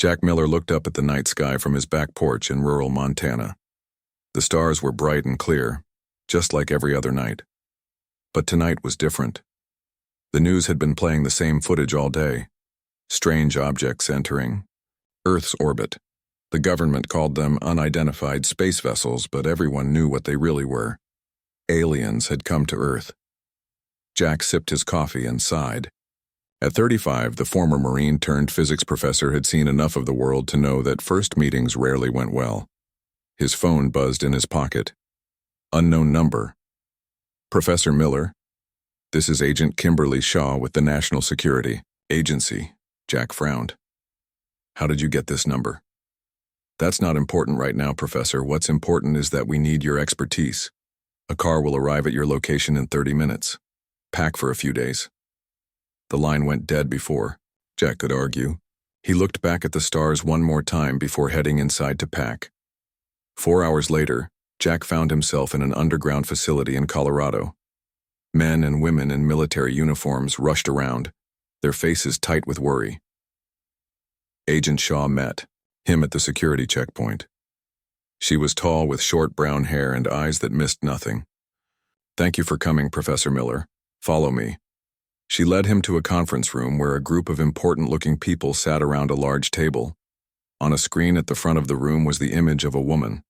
Jack Miller looked up at the night sky from his back porch in rural Montana. The stars were bright and clear, just like every other night. But tonight was different. The news had been playing the same footage all day. Strange objects entering Earth's orbit. The government called them unidentified space vessels, but everyone knew what they really were. Aliens had come to Earth. Jack sipped his coffee and sighed. At 35, the former Marine-turned-physics professor had seen enough of the world to know that first meetings rarely went well. His phone buzzed in his pocket. Unknown number. Professor Miller. This is Agent Kimberly Shaw with the National Security Agency. Jack frowned. How did you get this number? That's not important right now, Professor. What's important is that we need your expertise. A car will arrive at your location in 30 minutes. Pack for a few days. The line went dead before Jack could argue. He looked back at the stars one more time before heading inside to pack. 4 hours later, Jack found himself in an underground facility in Colorado. Men and women in military uniforms rushed around, their faces tight with worry. Agent Shaw met him at the security checkpoint. She was tall with short brown hair and eyes that missed nothing. Thank you for coming, Professor Miller. Follow me. She led him to a conference room where a group of important-looking people sat around a large table. On a screen at the front of the room was the image of a woman.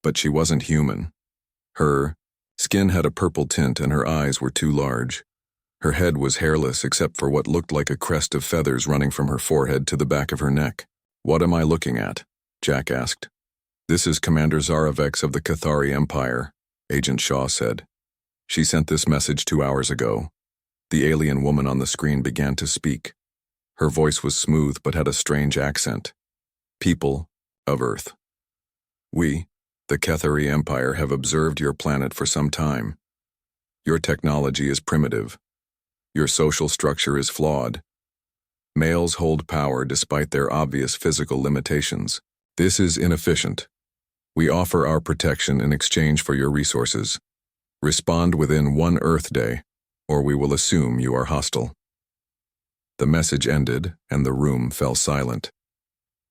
But she wasn't human. Her skin had a purple tint and her eyes were too large. Her head was hairless except for what looked like a crest of feathers running from her forehead to the back of her neck. What am I looking at? Jack asked. This is Commander Zaravex of the Cathari Empire, Agent Shaw said. She sent this message 2 hours ago. The alien woman on the screen began to speak. Her voice was smooth but had a strange accent. People of Earth. We, the Cathari Empire, have observed your planet for some time. Your technology is primitive. Your social structure is flawed. Males hold power despite their obvious physical limitations. This is inefficient. We offer our protection in exchange for your resources. Respond within 1 Earth day, or we will assume you are hostile. The message ended, and the room fell silent.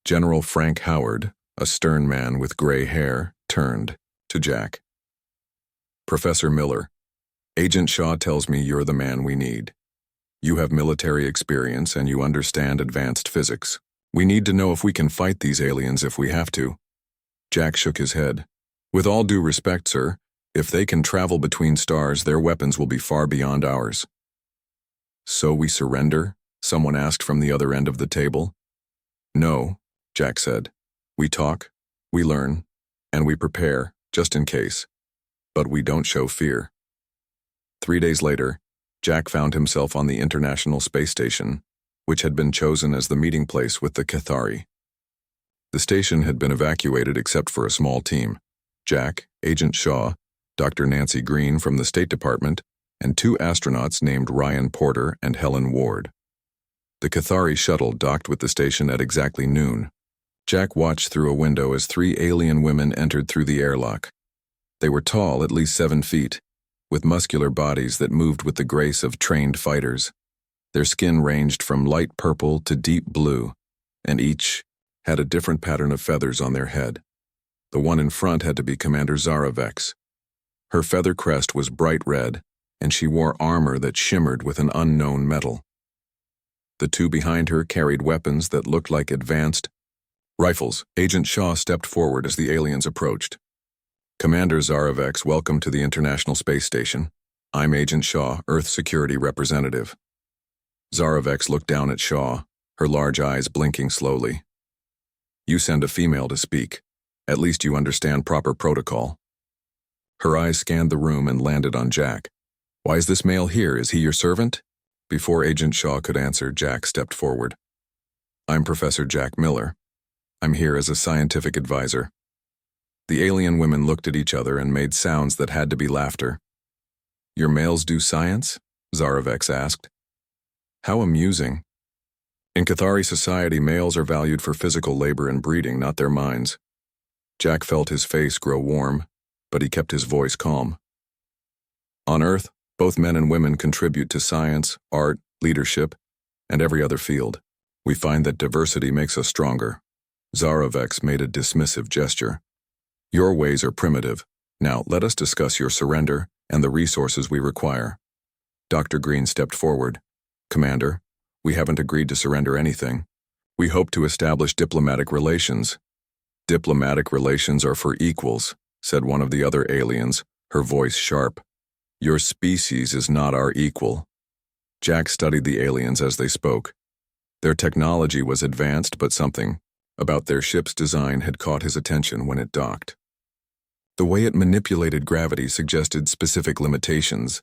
General Frank Howard, a stern man with gray hair, turned to Jack. Professor Miller, Agent Shaw tells me you're the man we need. You have military experience and you understand advanced physics. We need to know if we can fight these aliens if we have to. Jack shook his head. With all due respect, sir, if they can travel between stars, their weapons will be far beyond ours. So we surrender? Someone asked from the other end of the table. No, Jack said. We talk, we learn, and we prepare, just in case. But we don't show fear. 3 days later, Jack found himself on the International Space Station, which had been chosen as the meeting place with the Cathari. The station had been evacuated except for a small team. Jack, Agent Shaw, Dr. Nancy Green from the State Department, and 2 astronauts named Ryan Porter and Helen Ward. The Cathari shuttle docked with the station at exactly noon. Jack watched through a window as 3 alien women entered through the airlock. They were tall, at least 7 feet, with muscular bodies that moved with the grace of trained fighters. Their skin ranged from light purple to deep blue, and each had a different pattern of feathers on their head. The one in front had to be Commander Zaravex. Her feather crest was bright red, and she wore armor that shimmered with an unknown metal. The 2 behind her carried weapons that looked like advanced rifles. Agent Shaw stepped forward as the aliens approached. Commander Zaravex, welcome to the International Space Station. I'm Agent Shaw, Earth Security Representative. Zaravex looked down at Shaw, her large eyes blinking slowly. You send a female to speak. At least you understand proper protocol. Her eyes scanned the room and landed on Jack. Why is this male here? Is he your servant? Before Agent Shaw could answer, Jack stepped forward. I'm Professor Jack Miller. I'm here as a scientific advisor. The alien women looked at each other and made sounds that had to be laughter. Your males do science? Zaravex asked. How amusing. In Cathari society, males are valued for physical labor and breeding, not their minds. Jack felt his face grow warm, but he kept his voice calm. On Earth, both men and women contribute to science, art, leadership, and every other field. We find that diversity makes us stronger. Zarovex made a dismissive gesture. Your ways are primitive. Now, let us discuss your surrender and the resources we require. Dr. Green stepped forward. Commander, we haven't agreed to surrender anything. We hope to establish diplomatic relations. Diplomatic relations are for equals, said one of the other aliens, her voice sharp. Your species is not our equal. Jack studied the aliens as they spoke. Their technology was advanced, but something about their ship's design had caught his attention when it docked. The way it manipulated gravity suggested specific limitations.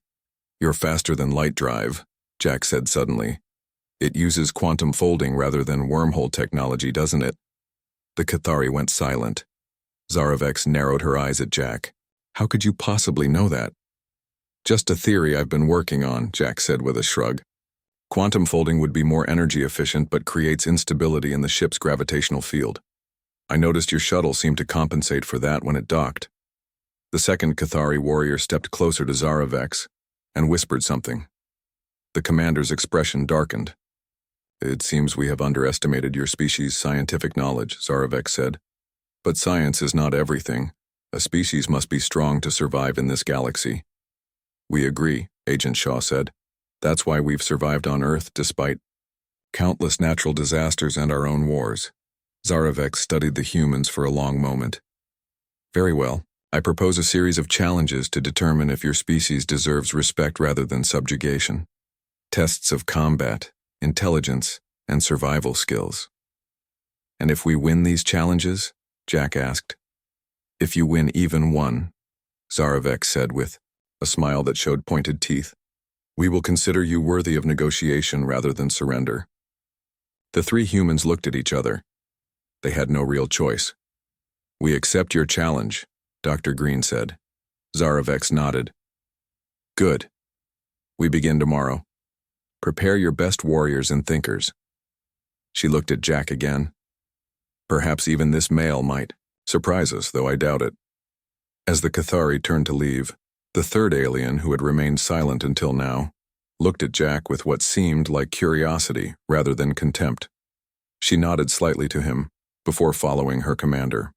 Your faster-than-light drive, Jack said suddenly. It uses quantum folding rather than wormhole technology, doesn't it? The Cathari went silent. Zarovex narrowed her eyes at Jack. How could you possibly know that? Just a theory I've been working on, Jack said with a shrug. Quantum folding would be more energy efficient but creates instability in the ship's gravitational field. I noticed your shuttle seemed to compensate for that when it docked. The second Cathari warrior stepped closer to Zarovex and whispered something. The commander's expression darkened. It seems we have underestimated your species' scientific knowledge, Zarovex said. But science is not everything. A species must be strong to survive in this galaxy. We agree, Agent Shaw said. That's why we've survived on Earth despite countless natural disasters and our own wars. Zarovex studied the humans for a long moment. Very well. I propose a series of challenges to determine if your species deserves respect rather than subjugation. Tests of combat, intelligence, and survival skills. And if we win these challenges? Jack asked. If you win even one, Zarovex said with a smile that showed pointed teeth, we will consider you worthy of negotiation rather than surrender. The three humans looked at each other. They had no real choice. We accept your challenge, Dr. Green said. Zarovex nodded. Good. We begin tomorrow. Prepare your best warriors and thinkers. She looked at Jack again. Perhaps even this male might surprise us, though I doubt it. As the Cathari turned to leave, the third alien, who had remained silent until now, looked at Jack with what seemed like curiosity rather than contempt. She nodded slightly to him before following her commander.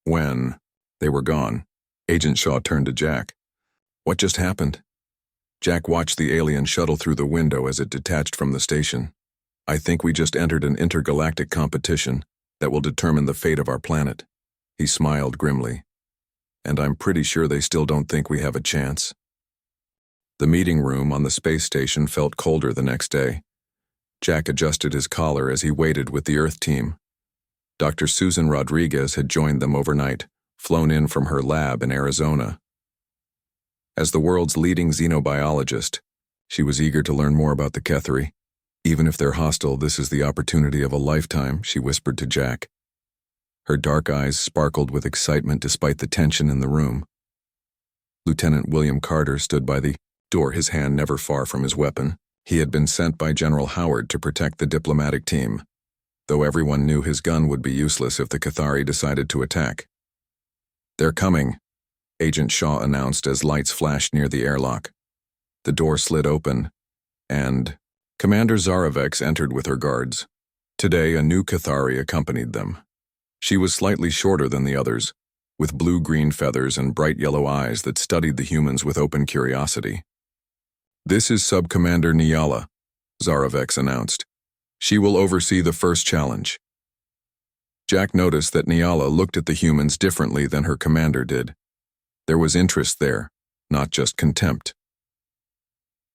When they were gone, Agent Shaw turned to Jack. What just happened? Jack watched the alien shuttle through the window as it detached from the station. I think we just entered an intergalactic competition that will determine the fate of our planet. He smiled grimly. And I'm pretty sure they still don't think we have a chance. The meeting room on the space station felt colder the next day. Jack adjusted his collar as he waited with the Earth team. Dr. Susan Rodriguez had joined them overnight, flown in from her lab in Arizona. As the world's leading xenobiologist, she was eager to learn more about the Cathari. Even if they're hostile, this is the opportunity of a lifetime, she whispered to Jack. Her dark eyes sparkled with excitement despite the tension in the room. Lieutenant William Carter stood by the door, his hand never far from his weapon. He had been sent by General Howard to protect the diplomatic team, though everyone knew his gun would be useless if the Cathari decided to attack. They're coming, Agent Shaw announced as lights flashed near the airlock. The door slid open, and Commander Zarovex entered with her guards. Today, a new Cathari accompanied them. She was slightly shorter than the others, with blue-green feathers and bright yellow eyes that studied the humans with open curiosity. This is Sub-Commander Nyala, Zarovex announced. She will oversee the first challenge. Jack noticed that Nyala looked at the humans differently than her commander did. There was interest there, not just contempt.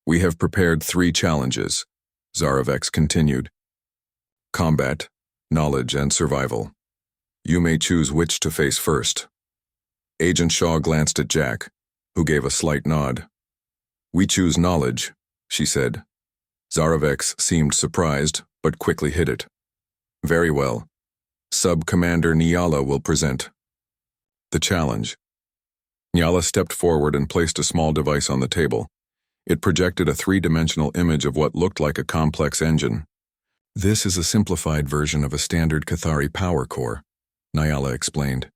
We have prepared 3 challenges, Zarovex continued. Combat, knowledge, and survival. You may choose which to face first. Agent Shaw glanced at Jack, who gave a slight nod. We choose knowledge, she said. Zarovex seemed surprised, but quickly hid it. Very well. Sub-Commander Nyala will present the challenge. Nyala stepped forward and placed a small device on the table. It projected a 3-dimensional image of what looked like a complex engine. This is a simplified version of a standard Cathari power core, Nyala explained.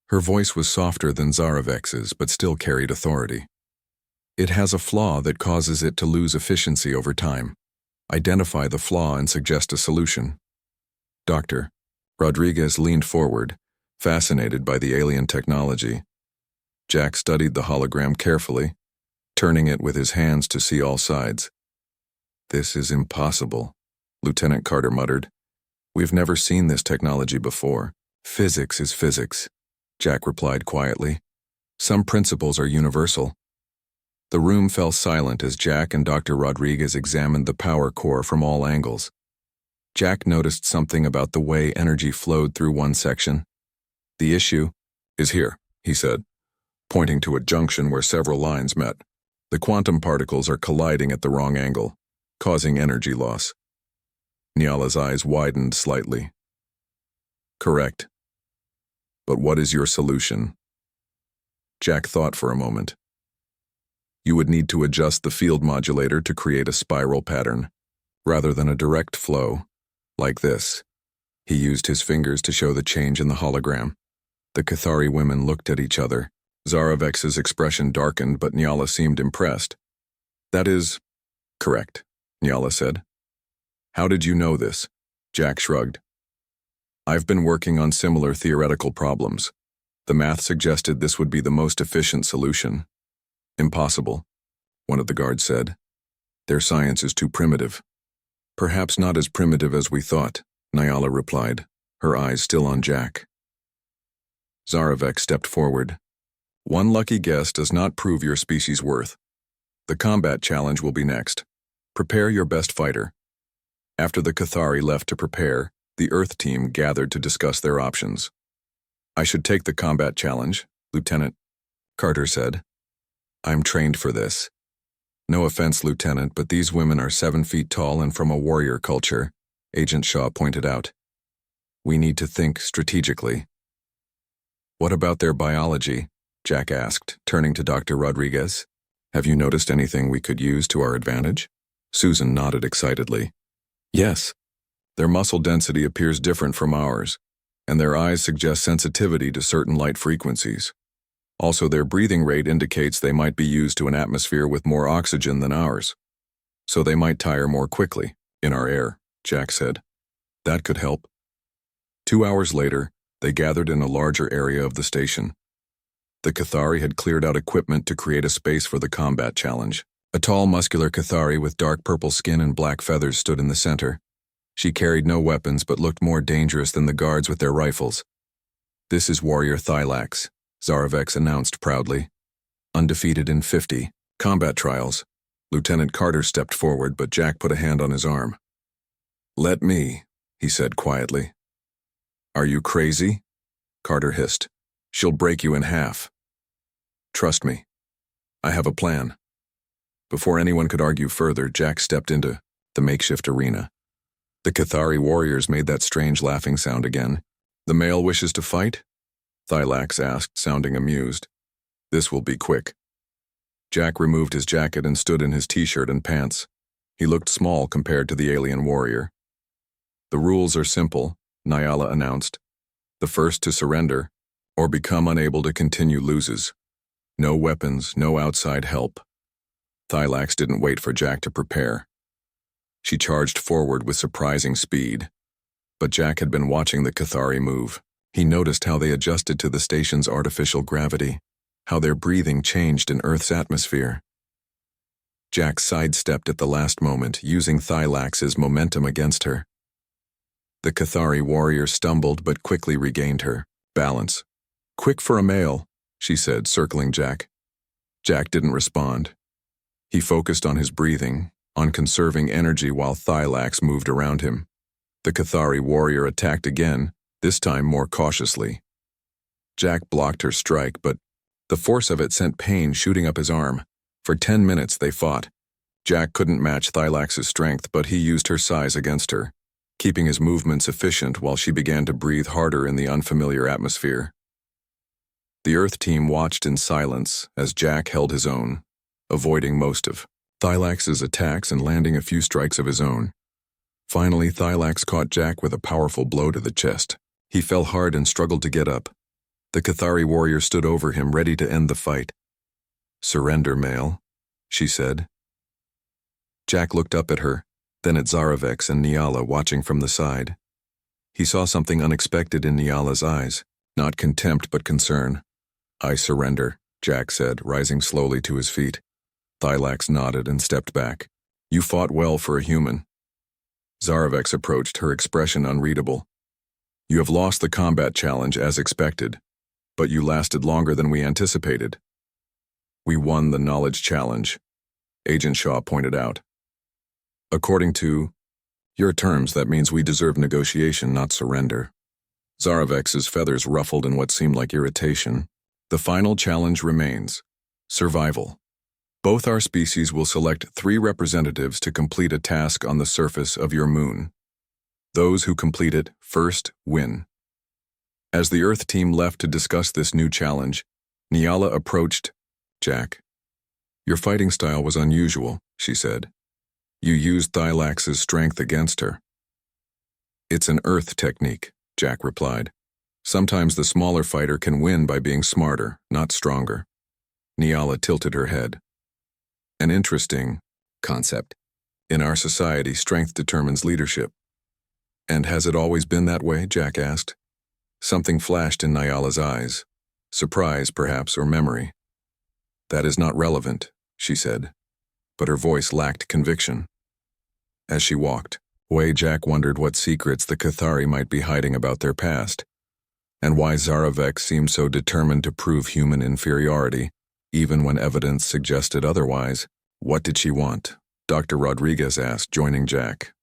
Her voice was softer than Zarovex's, but still carried authority. It has a flaw that causes it to lose efficiency over time. Identify the flaw and suggest a solution. Dr. Rodriguez leaned forward, fascinated by the alien technology. Jack studied the hologram carefully, turning it with his hands to see all sides. "This is impossible," Lieutenant Carter muttered. "We've never seen this technology before." "Physics is physics," Jack replied quietly. "Some principles are universal." The room fell silent as Jack and Dr. Rodriguez examined the power core from all angles. Jack noticed something about the way energy flowed through one section. "The issue is here," he said, pointing to a junction where several lines met. "The quantum particles are colliding at the wrong angle, causing energy loss." Nyala's eyes widened slightly. "Correct. But what is your solution?" Jack thought for a moment. "You would need to adjust the field modulator to create a spiral pattern, rather than a direct flow, like this." He used his fingers to show the change in the hologram. The Cathari women looked at each other. Zaravex's expression darkened, but Nyala seemed impressed. "That is correct," Nyala said. "How did you know this?" Jack shrugged. "I've been working on similar theoretical problems. The math suggested this would be the most efficient solution." "Impossible," one of the guards said. "Their science is too primitive." "Perhaps not as primitive as we thought," Nyala replied, her eyes still on Jack. Zaravex stepped forward. "One lucky guess does not prove your species' worth. The combat challenge will be next. Prepare your best fighter." After the Cathari left to prepare, the Earth team gathered to discuss their options. "I should take the combat challenge," Lieutenant Carter said. "I'm trained for this." "No offense, Lieutenant, but these women are 7 feet tall and from a warrior culture," Agent Shaw pointed out. "We need to think strategically." "What about their biology?" Jack asked, turning to Dr. Rodriguez. "Have you noticed anything we could use to our advantage?" Susan nodded excitedly. "Yes. Their muscle density appears different from ours, and their eyes suggest sensitivity to certain light frequencies. Also, their breathing rate indicates they might be used to an atmosphere with more oxygen than ours. So they might tire more quickly in our air," Jack said. "That could help." 2 hours later, they gathered in a larger area of the station. The Cathari had cleared out equipment to create a space for the combat challenge. A tall, muscular Cathari with dark purple skin and black feathers stood in the center. She carried no weapons but looked more dangerous than the guards with their rifles. "This is Warrior Thylax," Zaravex announced proudly. "Undefeated in 50 combat trials." Lieutenant Carter stepped forward, but Jack put a hand on his arm. "Let me," he said quietly. "Are you crazy?" Carter hissed. "She'll break you in half." "Trust me. I have a plan." Before anyone could argue further, Jack stepped into the makeshift arena. The Cathari warriors made that strange laughing sound again. "The male wishes to fight?" Thylax asked, sounding amused. "This will be quick." Jack removed his jacket and stood in his t-shirt and pants. He looked small compared to the alien warrior. "The rules are simple," Nyala announced. "The first to surrender, or become unable to continue, loses. No weapons, no outside help." Thylax didn't wait for Jack to prepare. She charged forward with surprising speed. But Jack had been watching the Cathari move. He noticed how they adjusted to the station's artificial gravity, how their breathing changed in Earth's atmosphere. Jack sidestepped at the last moment, using Thylax's momentum against her. The Cathari warrior stumbled but quickly regained her balance. "Quick for a male," she said, circling Jack. Jack didn't respond. He focused on his breathing, on conserving energy while Thylax moved around him. The Cathari warrior attacked again, this time more cautiously. Jack blocked her strike, but the force of it sent pain shooting up his arm. For 10 minutes they fought. Jack couldn't match Thylax's strength, but he used her size against her, keeping his movements efficient while she began to breathe harder in the unfamiliar atmosphere. The Earth team watched in silence as Jack held his own, avoiding most of Thylax's attacks and landing a few strikes of his own. Finally, Thylax caught Jack with a powerful blow to the chest. He fell hard and struggled to get up. The Cathari warrior stood over him, ready to end the fight. "Surrender, male," she said. Jack looked up at her, then at Zarevex and Niala watching from the side. He saw something unexpected in Niala's eyes, not contempt but concern. "I surrender," Jack said, rising slowly to his feet. Thylax nodded and stepped back. "You fought well for a human." Zarevex approached, her expression unreadable. "You have lost the combat challenge as expected, but you lasted longer than we anticipated." "We won the knowledge challenge," Agent Shaw pointed out. "According to your terms, that means we deserve negotiation, not surrender." Zarevex's feathers ruffled in what seemed like irritation. "The final challenge remains: survival. Both our species will select 3 representatives to complete a task on the surface of your moon. Those who complete it first win." As the Earth team left to discuss this new challenge, Niala approached Jack. "Your fighting style was unusual," she said. "You used Thylax's strength against her." "It's an Earth technique," Jack replied. "Sometimes the smaller fighter can win by being smarter, not stronger." Niala tilted her head. "An interesting concept. In our society, strength determines leadership." "And has it always been that way?" Jack asked. Something flashed in Niala's eyes. Surprise, perhaps, or memory. "That is not relevant," she said, but her voice lacked conviction. As she walked away, Jack wondered what secrets the Cathari might be hiding about their past, and why Zarevex seemed so determined to prove human inferiority, even when evidence suggested otherwise. "What did she want?" Dr. Rodriguez asked, joining Jack.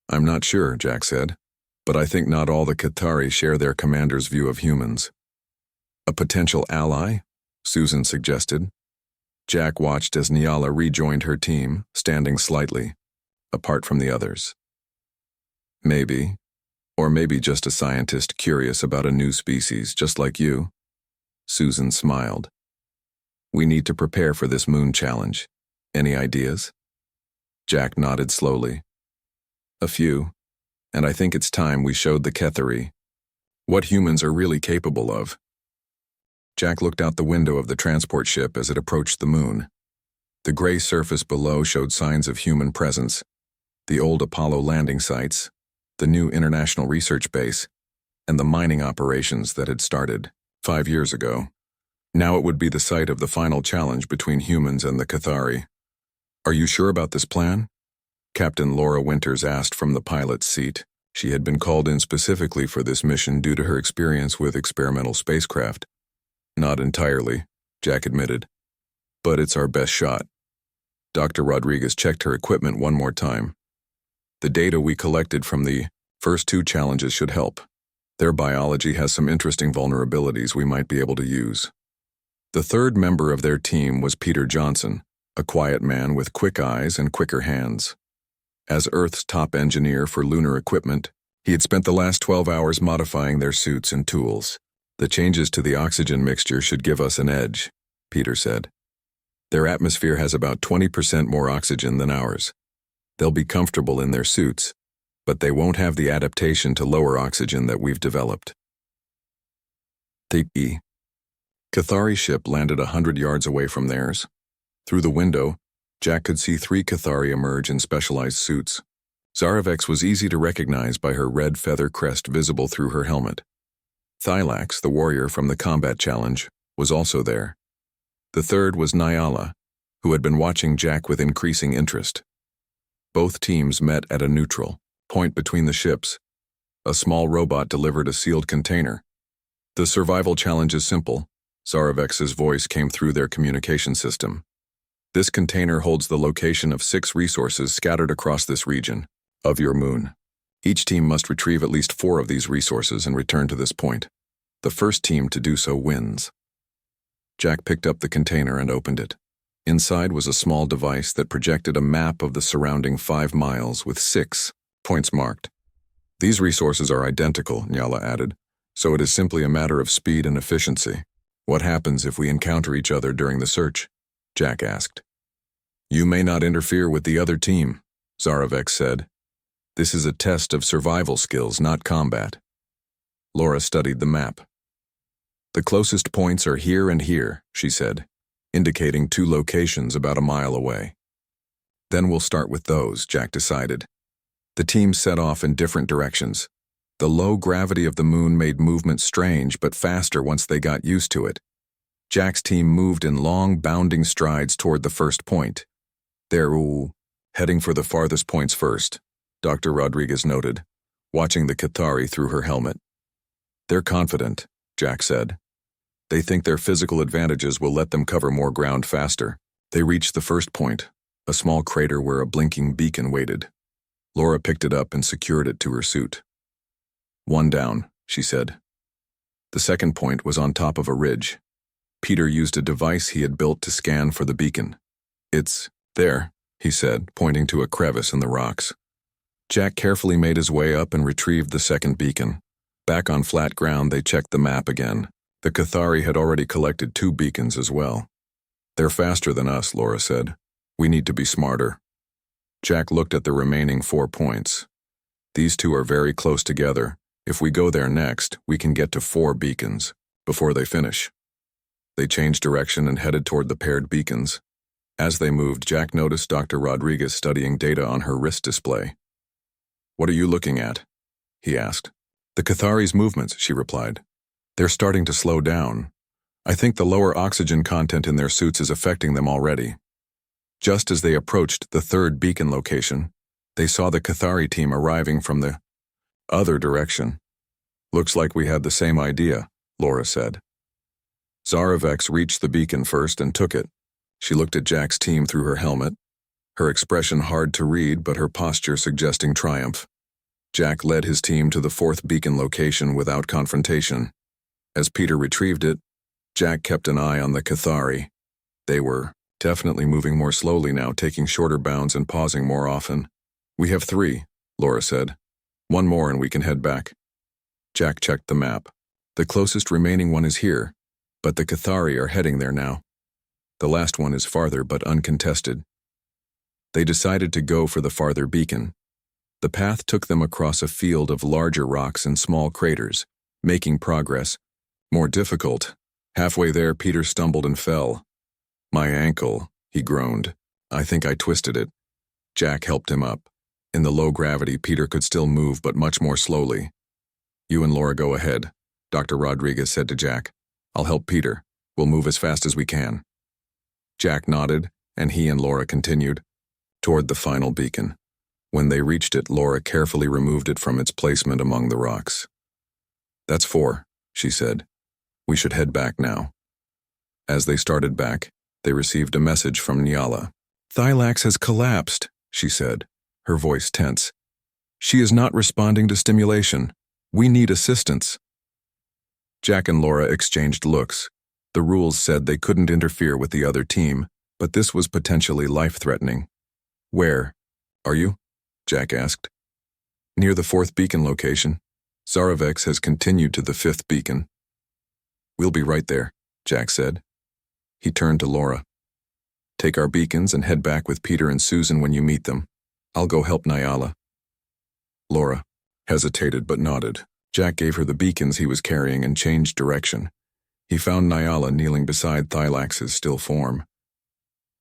"I'm not sure," Jack said, "but I think not all the Cathari share their commander's view of humans." "A potential ally?" Susan suggested. Jack watched as Niala rejoined her team, standing slightly apart from the others. "Maybe. Or maybe just a scientist curious about a new species, just like you." Susan smiled. "We need to prepare for this moon challenge. Any ideas?" Jack nodded slowly. "A few. And I think it's time we showed the Cathari what humans are really capable of." Jack looked out the window of the transport ship as it approached the moon. The gray surface below showed signs of human presence: the old Apollo landing sites, the new International Research Base, and the mining operations that had started 5 years ago. Now it would be the site of the final challenge between humans and the Cathari. "Are you sure about this plan?" Captain Laura Winters asked from the pilot's seat. She had been called in specifically for this mission due to her experience with experimental spacecraft. "Not entirely," Jack admitted. "But it's our best shot." Dr. Rodriguez checked her equipment one more time. "The data we collected from the first 2 challenges should help. Their biology has some interesting vulnerabilities we might be able to use." The third member of their team was Peter Johnson, a quiet man with quick eyes and quicker hands. As Earth's top engineer for lunar equipment, he had spent the last 12 hours modifying their suits and tools. "The changes to the oxygen mixture should give us an edge," Peter said. "Their atmosphere has about 20% more oxygen than ours. They'll be comfortable in their suits, but they won't have the adaptation to lower oxygen that we've developed." The Cathari ship landed 100 yards away from theirs. Through the window, Jack could see 3 Cathari emerge in specialized suits. Zarevex was easy to recognize by her red feather crest visible through her helmet. Thylax, the warrior from the combat challenge, was also there. The third was Niala, who had been watching Jack with increasing interest. Both teams met at a neutral point between the ships. A small robot delivered a sealed container. "The survival challenge is simple," Zarevex's voice came through their communication system. "This container holds the location of 6 resources scattered across this region of your moon. Each team must retrieve at least 4 of these resources and return to this point. The first team to do so wins." Jack picked up the container and opened it. Inside was a small device that projected a map of the surrounding 5 miles with 6 points marked. "These resources are identical," Nyala added, "so it is simply a matter of speed and efficiency." "What happens if we encounter each other during the search?" Jack asked. "You may not interfere with the other team," Zarevex said. "This is a test of survival skills, not combat." Laura studied the map. "The closest points are here and here," she said, indicating 2 locations about a mile away. Then we'll start with those, Jack decided. The team set off in different directions. The low gravity of the moon made movement strange but faster once they got used to it. Jack's team moved in long, bounding strides toward the first point. They're heading for the farthest points first, Dr. Rodriguez noted, watching the Cathari through her helmet. They're confident, Jack said. They think their physical advantages will let them cover more ground faster. They reached the first point, a small crater where a blinking beacon waited. Laura picked it up and secured it to her suit. One down, she said. The second point was on top of a ridge. Peter used a device he had built to scan for the beacon. It's there, he said, pointing to a crevice in the rocks. Jack carefully made his way up and retrieved the second beacon. Back on flat ground, they checked the map again. The Cathari had already collected 2 beacons as well. They're faster than us, Laura said. We need to be smarter. Jack looked at the remaining 4 points. These 2 are very close together. If we go there next, we can get to 4 beacons before they finish. They changed direction and headed toward the paired beacons. As they moved, Jack noticed Dr. Rodriguez studying data on her wrist display. What are you looking at? He asked. The Cathari's movements, she replied. They're starting to slow down. I think the lower oxygen content in their suits is affecting them already. Just as they approached the 3rd beacon location, they saw the Cathari team arriving from the other direction. Looks like we had the same idea, Laura said. Zaravex reached the beacon first and took it. She looked at Jack's team through her helmet, her expression hard to read but her posture suggesting triumph. Jack led his team to the 4th beacon location without confrontation. As Peter retrieved it, Jack kept an eye on the Cathari. They were definitely moving more slowly now, taking shorter bounds and pausing more often. We have 3, Laura said. 1 more and we can head back. Jack checked the map. The closest remaining one is here, but the Cathari are heading there now. The last one is farther but uncontested. They decided to go for the farther beacon. The path took them across a field of larger rocks and small craters, making progress more difficult. Halfway there, Peter stumbled and fell. My ankle, he groaned. I think I twisted it. Jack helped him up. In the low gravity, Peter could still move, but much more slowly. You and Laura go ahead, Dr. Rodriguez said to Jack. I'll help Peter. We'll move as fast as we can. Jack nodded, and he and Laura continued toward the final beacon. When they reached it, Laura carefully removed it from its placement among the rocks. That's 4, she said. We should head back now. As they started back, they received a message from Nyala. Thylax has collapsed, she said, her voice tense. She is not responding to stimulation. We need assistance. Jack and Laura exchanged looks. The rules said they couldn't interfere with the other team, but this was potentially life-threatening. Where are you? Jack asked. Near the 4th beacon location. Zaravex has continued to the 5th beacon. We'll be right there, Jack said. He turned to Laura. Take our beacons and head back with Peter and Susan when you meet them. I'll go help Nyala. Laura hesitated but nodded. Jack gave her the beacons he was carrying and changed direction. He found Nyala kneeling beside Thylax's still form.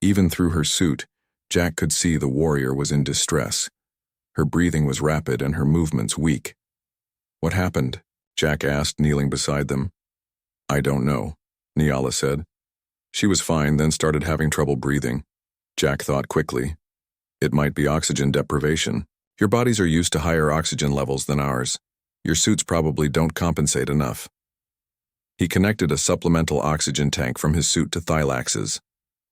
Even through her suit, Jack could see the warrior was in distress. Her breathing was rapid and her movements weak. What happened? Jack asked, kneeling beside them. I don't know, Nyala said. She was fine, then started having trouble breathing. Jack thought quickly. It might be oxygen deprivation. Your bodies are used to higher oxygen levels than ours. Your suits probably don't compensate enough. He connected a supplemental oxygen tank from his suit to Thylax's.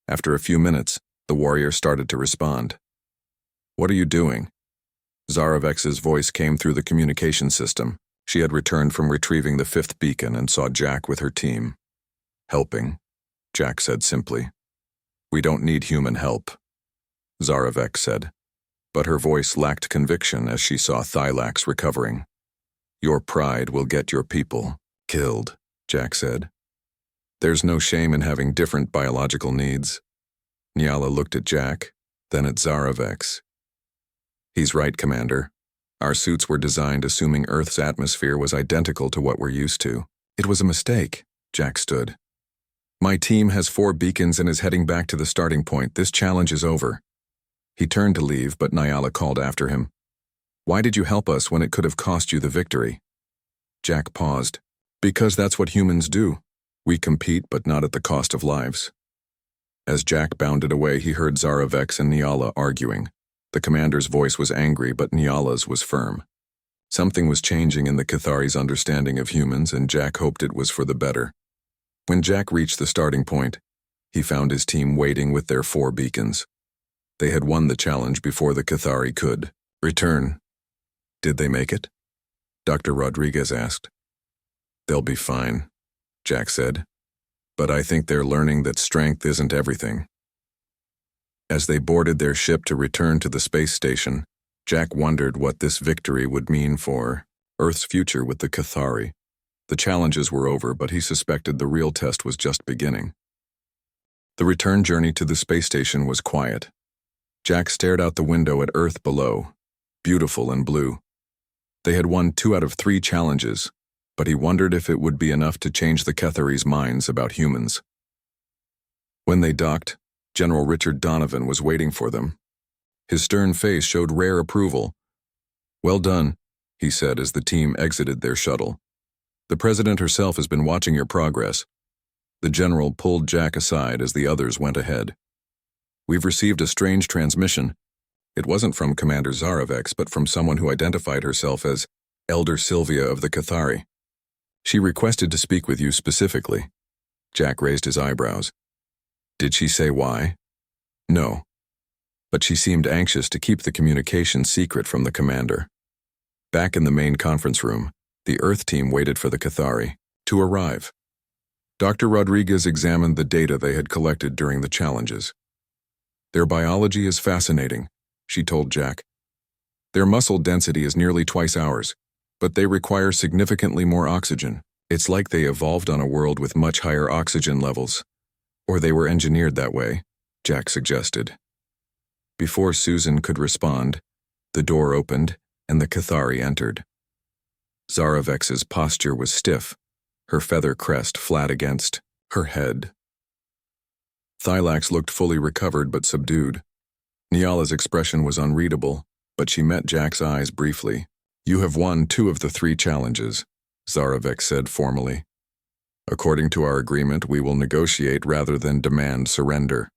After a few minutes, the warrior started to respond. What are you doing? Zaravex's voice came through the communication system. She had returned from retrieving the 5th beacon and saw Jack with her team. Helping, Jack said simply. We don't need human help, Zaravex said, but her voice lacked conviction as she saw Thylax recovering. Your pride will get your people killed, Jack said. There's no shame in having different biological needs. Nyala looked at Jack, then at Zaravex. He's right, Commander. Our suits were designed assuming Earth's atmosphere was identical to what we're used to. It was a mistake, Jack stood. My team has 4 beacons and is heading back to the starting point. This challenge is over. He turned to leave, but Nyala called after him. "Why did you help us when it could have cost you the victory?" Jack paused. "Because that's what humans do. We compete, but not at the cost of lives." As Jack bounded away, he heard Zara Vex and Nyala arguing. The commander's voice was angry, but Nyala's was firm. Something was changing in the Cathari's understanding of humans, and Jack hoped it was for the better. When Jack reached the starting point, he found his team waiting with their 4 beacons. They had won the challenge before the Cathari could return. "Did they make it?" Dr. Rodriguez asked. "They'll be fine," Jack said. "But I think they're learning that strength isn't everything." As they boarded their ship to return to the space station, Jack wondered what this victory would mean for Earth's future with the Cathari. The challenges were over, but he suspected the real test was just beginning. The return journey to the space station was quiet. Jack stared out the window at Earth below, beautiful and blue. They had won 2 out of 3 challenges, but he wondered if it would be enough to change the Cathari's minds about humans. When they docked, General Richard Donovan was waiting for them. His stern face showed rare approval. "Well done," he said as the team exited their shuttle. "The President herself has been watching your progress." The general pulled Jack aside as the others went ahead. "We've received a strange transmission. It wasn't from Commander Zaravex, but from someone who identified herself as Elder Sylvia of the Cathari. She requested to speak with you specifically." Jack raised his eyebrows. "Did she say why?" "No. But she seemed anxious to keep the communication secret from the commander." Back in the main conference room, the Earth team waited for the Cathari to arrive. Dr. Rodriguez examined the data they had collected during the challenges. "Their biology is fascinating," she told Jack. "Their muscle density is nearly twice ours, but they require significantly more oxygen. It's like they evolved on a world with much higher oxygen levels. Or they were engineered that way," Jack suggested. Before Susan could respond, the door opened and the Cathari entered. Zaravex's posture was stiff, her feather crest flat against her head. Thylax looked fully recovered but subdued. Nyala's expression was unreadable, but she met Jack's eyes briefly. "You have won 2 of the 3 challenges," Zaravex said formally. "According to our agreement, we will negotiate rather than demand surrender."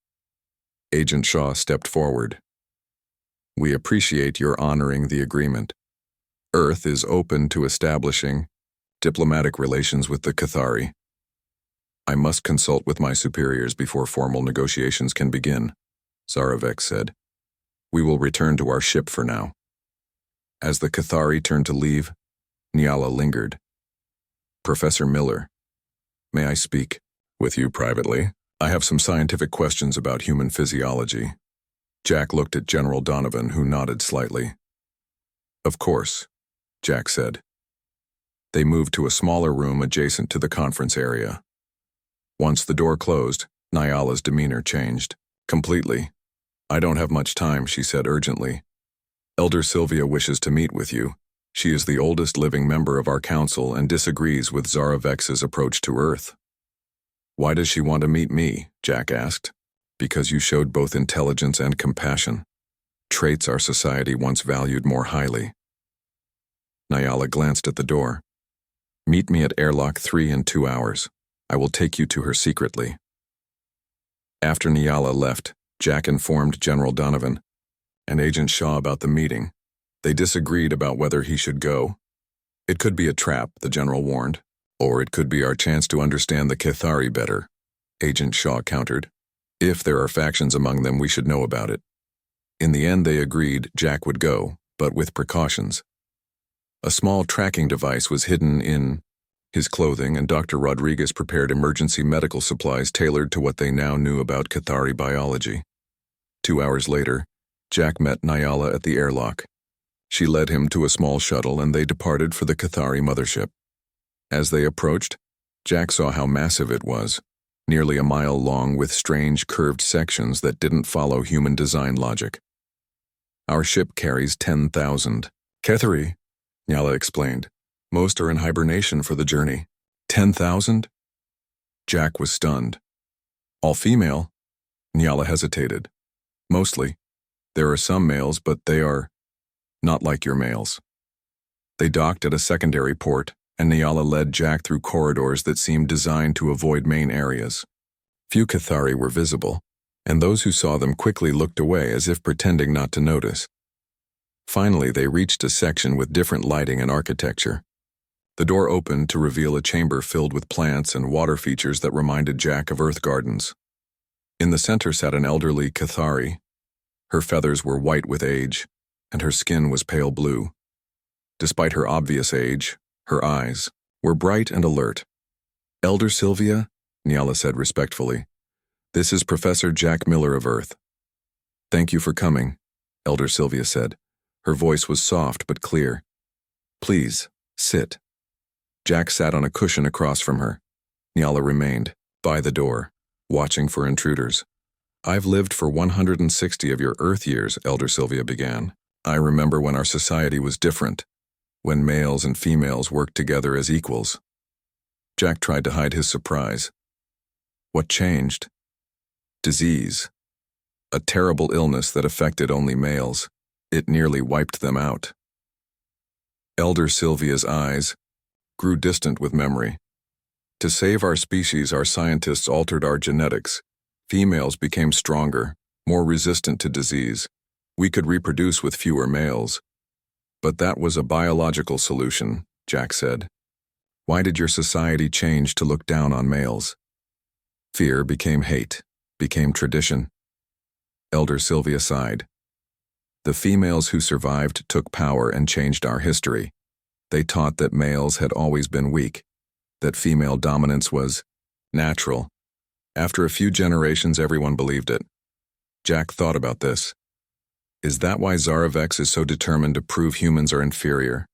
Agent Shaw stepped forward. "We appreciate your honoring the agreement. Earth is open to establishing diplomatic relations with the Cathari. I must consult with my superiors before formal negotiations can begin," Zaravex said. "We will return to our ship for now." As the Cathari turned to leave, Nyala lingered. "Professor Miller, may I speak with you privately? I have some scientific questions about human physiology." Jack looked at General Donovan, who nodded slightly. "Of course," Jack said. They moved to a smaller room adjacent to the conference area. Once the door closed, Nyala's demeanor changed. Completely. "I don't have much time," she said urgently. "Elder Sylvia wishes to meet with you. She is the oldest living member of our council and disagrees with Zaravex's approach to Earth." "Why does she want to meet me?" Jack asked. "Because you showed both intelligence and compassion, traits our society once valued more highly." Nyala glanced at the door. "Meet me at Airlock 3 in 2 hours. I will take you to her secretly." After Nyala left, Jack informed General Donovan and Agent Shaw about the meeting. They disagreed about whether he should go. "It could be a trap," the general warned. "Or it could be our chance to understand the Cathari better," Agent Shaw countered. "If there are factions among them, we should know about it." In the end, they agreed Jack would go, but with precautions. A small tracking device was hidden in his clothing, and Dr. Rodriguez prepared emergency medical supplies tailored to what they now knew about Cathari biology. 2 hours later, Jack met Nyala at the airlock. She led him to a small shuttle, and they departed for the Cathari mothership. As they approached, Jack saw how massive it was, nearly a mile long with strange curved sections that didn't follow human design logic. "Our ship carries 10,000. Cathari," Nyala explained. "Most are in hibernation for the journey." 10,000? Jack was stunned. "All female?" Nyala hesitated. "Mostly. There are some males, but they are not like your males. They docked at a secondary port, and Nyala led Jack through corridors that seemed designed to avoid main areas. Few Cathari were visible, and those who saw them quickly looked away as if pretending not to notice. Finally, they reached a section with different lighting and architecture. The door opened to reveal a chamber filled with plants and water features that reminded Jack of Earth gardens. In the center sat an elderly Cathari. Her feathers were white with age, and her skin was pale blue. Despite her obvious age, her eyes were bright and alert. "Elder Sylvia," Nyala said respectfully, "this is Professor Jack Miller of Earth." "Thank you for coming," Elder Sylvia said. Her voice was soft but clear. "Please, sit." Jack sat on a cushion across from her. Nyala remained, by the door, watching for intruders. "I've lived for 160 of your Earth years," Elder Sylvia began. "I remember when our society was different, when males and females worked together as equals." Jack tried to hide his surprise. "What changed?" "Disease. A terrible illness that affected only males. It nearly wiped them out." Elder Sylvia's eyes grew distant with memory. "To save our species, our scientists altered our genetics. Females became stronger, more resistant to disease. We could reproduce with fewer males. But that was a biological solution," Jack said. "Why did your society change to look down on males?" "Fear became hate, became tradition." Elder Sylvia sighed. "The females who survived took power and changed our history. They taught that males had always been weak, that female dominance was natural. After a few generations, everyone believed it." Jack thought about this. "Is that why Zaravex is so determined to prove humans are inferior?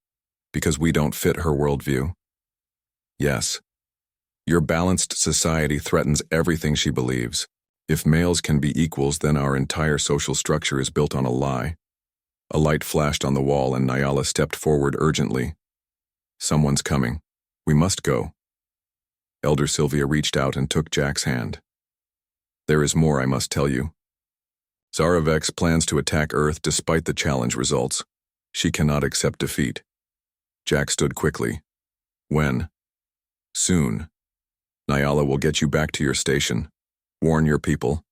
Because we don't fit her worldview?" "Yes. Your balanced society threatens everything she believes. If males can be equals, then our entire social structure is built on a lie." A light flashed on the wall and Nyala stepped forward urgently. "Someone's coming. We must go." Elder Sylvia reached out and took Jack's hand. "There is more I must tell you. Zaravex plans to attack Earth despite the challenge results. She cannot accept defeat." Jack stood quickly. "When?" "Soon. Nyala will get you back to your station. Warn your people."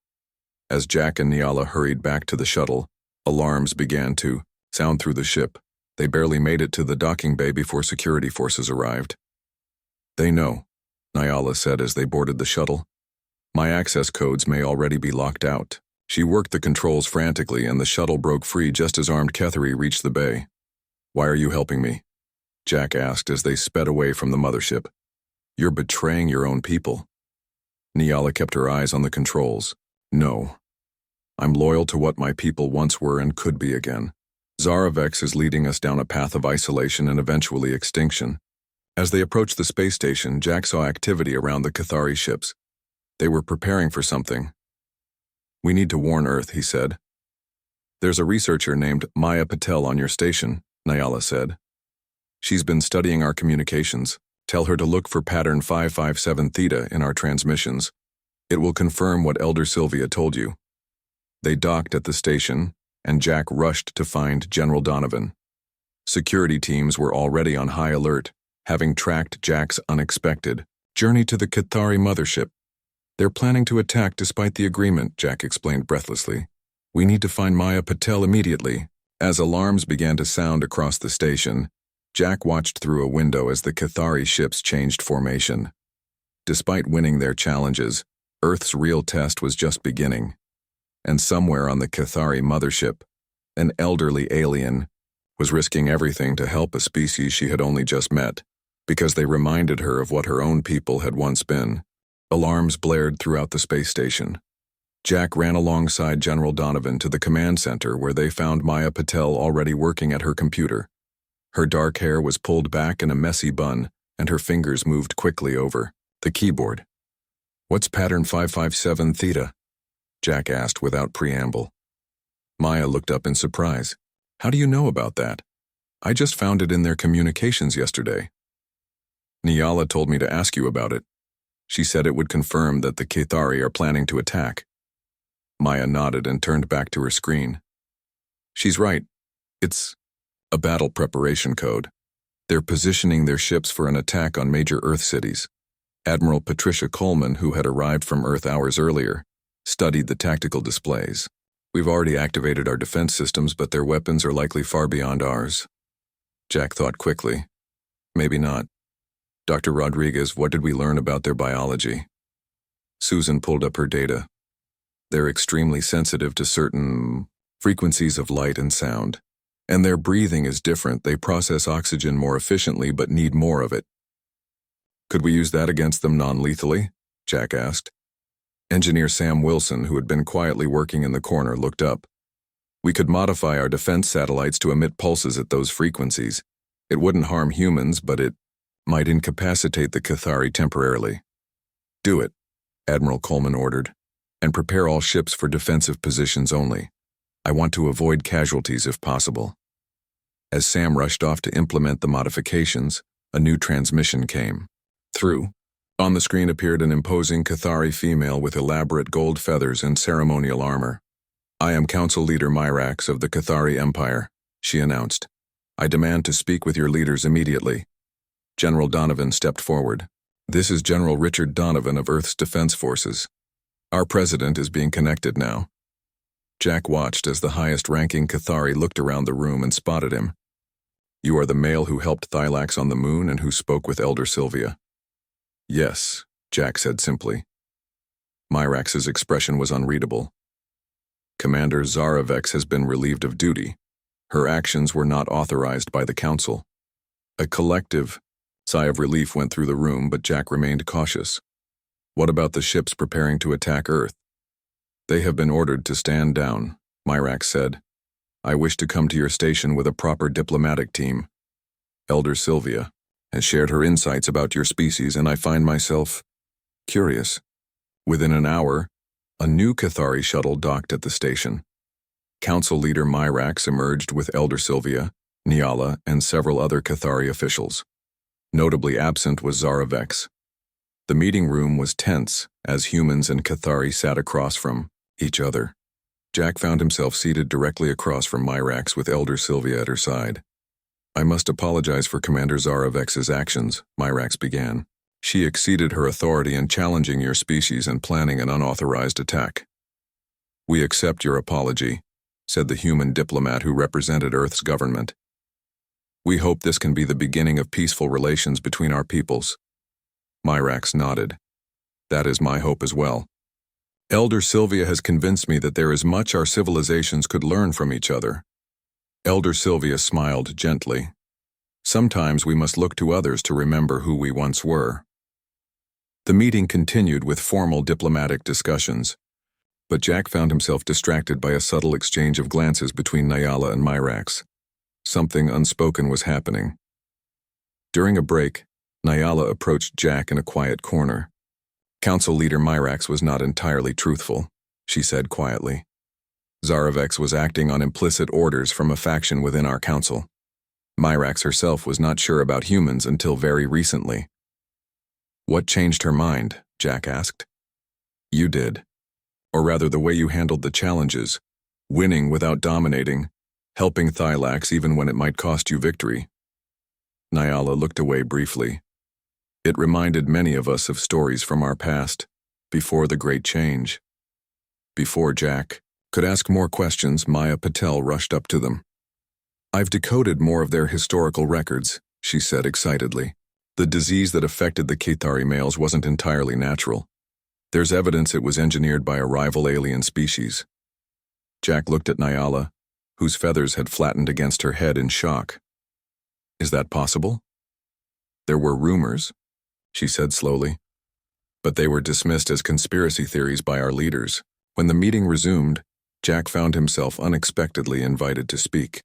As Jack and Nyala hurried back to the shuttle, alarms began to sound through the ship. They barely made it to the docking bay before security forces arrived. "They know," Nyala said as they boarded the shuttle. "My access codes may already be locked out." She worked the controls frantically and the shuttle broke free just as armed Cathari reached the bay. "Why are you helping me?" Jack asked as they sped away from the mothership. "You're betraying your own people." Nyala kept her eyes on the controls. "No. I'm loyal to what my people once were and could be again. Zaravex is leading us down a path of isolation and eventually extinction." As they approached the space station, Jack saw activity around the Cathari ships. They were preparing for something. "We need to warn Earth," he said. "There's a researcher named Maya Patel on your station," Nyala said. "She's been studying our communications. Tell her to look for pattern 557 theta in our transmissions. It will confirm what Elder Sylvia told you." They docked at the station, and Jack rushed to find General Donovan. Security teams were already on high alert, having tracked Jack's unexpected journey to the Cathari mothership. "They're planning to attack despite the agreement," Jack explained breathlessly. "We need to find Maya Patel immediately." As alarms began to sound across the station, Jack watched through a window as the Cathari ships changed formation. Despite winning their challenges, Earth's real test was just beginning. And somewhere on the Cathari mothership, an elderly alien was risking everything to help a species she had only just met, because they reminded her of what her own people had once been. Alarms blared throughout the space station. Jack ran alongside General Donovan to the command center where they found Maya Patel already working at her computer. Her dark hair was pulled back in a messy bun, and her fingers moved quickly over the keyboard. "What's pattern 557 theta?" Jack asked without preamble. Maya looked up in surprise. "How do you know about that?" "I just found it in their communications yesterday." "Nyala told me to ask you about it. She said it would confirm that the Cathari are planning to attack." Maya nodded and turned back to her screen. She's right. It's a battle preparation code. They're positioning their ships for an attack on major Earth cities. Admiral Patricia Coleman, who had arrived from Earth hours earlier, studied the tactical displays. We've already activated our defense systems, but their weapons are likely far beyond ours. Jack thought quickly. Maybe not. Dr. Rodriguez, what did we learn about their biology? Susan pulled up her data. They're extremely sensitive to certain frequencies of light and sound. And their breathing is different. They process oxygen more efficiently but need more of it. Could we use that against them non-lethally? Jack asked. Engineer Sam Wilson, who had been quietly working in the corner, looked up. We could modify our defense satellites to emit pulses at those frequencies. It wouldn't harm humans, but it might incapacitate the Cathari temporarily. Do it, Admiral Coleman ordered, and prepare all ships for defensive positions only. I want to avoid casualties if possible. As Sam rushed off to implement the modifications, a new transmission came through. On the screen appeared an imposing Cathari female with elaborate gold feathers and ceremonial armor. I am Council Leader Myrax of the Cathari Empire, she announced. I demand to speak with your leaders immediately. General Donovan stepped forward. This is General Richard Donovan of Earth's Defense Forces. Our president is being connected now. Jack watched as the highest-ranking Cathari looked around the room and spotted him. You are the male who helped Thylax on the moon and who spoke with Elder Sylvia. Yes, Jack said simply. Myrax's expression was unreadable. Commander Zaravex has been relieved of duty. Her actions were not authorized by the Council. A collective sigh of relief went through the room, but Jack remained cautious. What about the ships preparing to attack Earth? They have been ordered to stand down, Myrax said. I wish to come to your station with a proper diplomatic team. Elder Sylvia has shared her insights about your species, and I find myself curious. Within an hour, a new Cathari shuttle docked at the station. Council Leader Myrax emerged with Elder Sylvia, Nyala, and several other Cathari officials. Notably absent was Zaravex. The meeting room was tense as humans and Cathari sat across from each other. Jack found himself seated directly across from Myrax with Elder Sylvia at her side. I must apologize for Commander Zaravex's actions, Myrax began. She exceeded her authority in challenging your species and planning an unauthorized attack. We accept your apology, said the human diplomat who represented Earth's government. We hope this can be the beginning of peaceful relations between our peoples. Myrax nodded. That is my hope as well. Elder Sylvia has convinced me that there is much our civilizations could learn from each other. Elder Sylvia smiled gently. Sometimes we must look to others to remember who we once were. The meeting continued with formal diplomatic discussions, but Jack found himself distracted by a subtle exchange of glances between Nyala and Myrax. Something unspoken was happening. During a break, Nyala approached Jack in a quiet corner. Council Leader Myrax was not entirely truthful, she said quietly. Zaravex was acting on implicit orders from a faction within our council. Myrax herself was not sure about humans until very recently. What changed her mind? Jack asked. You did. Or rather the way you handled the challenges, winning without dominating, helping Thylax even when it might cost you victory. Nyala looked away briefly. It reminded many of us of stories from our past, before the Great Change. Before Jack could ask more questions, Maya Patel rushed up to them. I've decoded more of their historical records, she said excitedly. The disease that affected the Cathari males wasn't entirely natural. There's evidence it was engineered by a rival alien species. Jack looked at Nyala, whose feathers had flattened against her head in shock. Is that possible? There were rumors, she said slowly, but they were dismissed as conspiracy theories by our leaders. When the meeting resumed, Jack found himself unexpectedly invited to speak.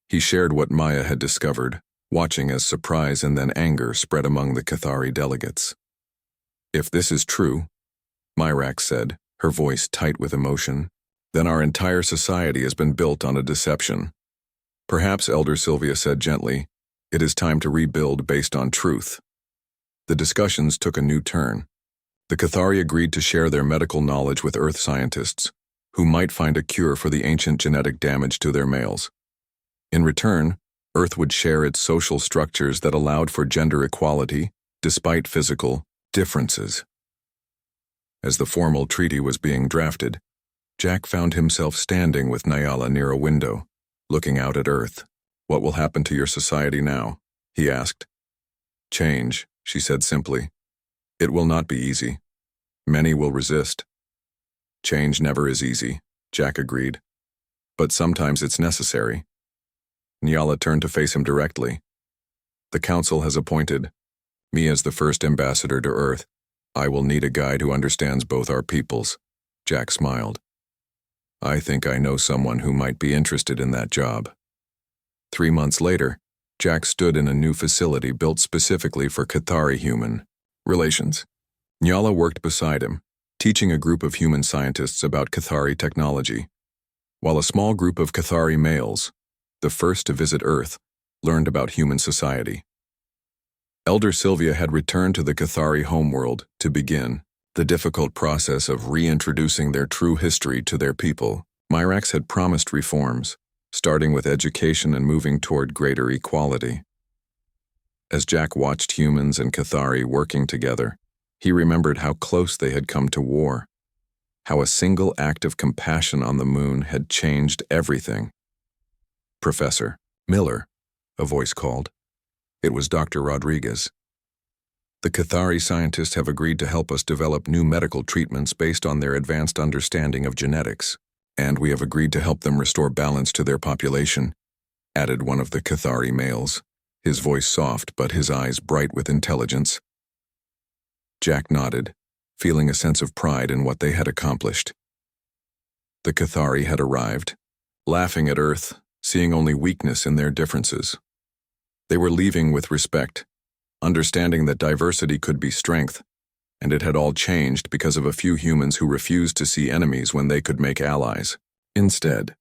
He shared what Maya had discovered, watching as surprise and then anger spread among the Cathari delegates. If this is true, Myrax said, her voice tight with emotion, then our entire society has been built on a deception. Perhaps, Elder Sylvia said gently, it is time to rebuild based on truth. The discussions took a new turn. The Cathari agreed to share their medical knowledge with Earth scientists, who might find a cure for the ancient genetic damage to their males. In return, Earth would share its social structures that allowed for gender equality, despite physical differences. As the formal treaty was being drafted, Jack found himself standing with Nyala near a window, looking out at Earth. "What will happen to your society now?" he asked. "Change," she said simply. "It will not be easy. Many will resist." "Change never is easy," Jack agreed. "But sometimes it's necessary." Nyala turned to face him directly. "The Council has appointed me as the first ambassador to Earth. I will need a guide who understands both our peoples." Jack smiled. "I think I know someone who might be interested in that job." 3 months later, Jack stood in a new facility built specifically for Cathari human relations. Nyala worked beside him, teaching a group of human scientists about Cathari technology, while a small group of Cathari males, the first to visit Earth, learned about human society. Elder Sylvia had returned to the Cathari homeworld to begin the difficult process of reintroducing their true history to their people. Myrax had promised reforms, starting with education and moving toward greater equality. As Jack watched humans and Cathari working together, he remembered how close they had come to war, how a single act of compassion on the moon had changed everything. "Professor Miller," a voice called. It was Dr. Rodriguez. "The Cathari scientists have agreed to help us develop new medical treatments based on their advanced understanding of genetics, and we have agreed to help them restore balance to their population," added one of the Cathari males, his voice soft but his eyes bright with intelligence. Jack nodded, feeling a sense of pride in what they had accomplished. The Cathari had arrived, laughing at Earth, seeing only weakness in their differences. They were leaving with respect, understanding that diversity could be strength, and it had all changed because of a few humans who refused to see enemies when they could make allies. Instead,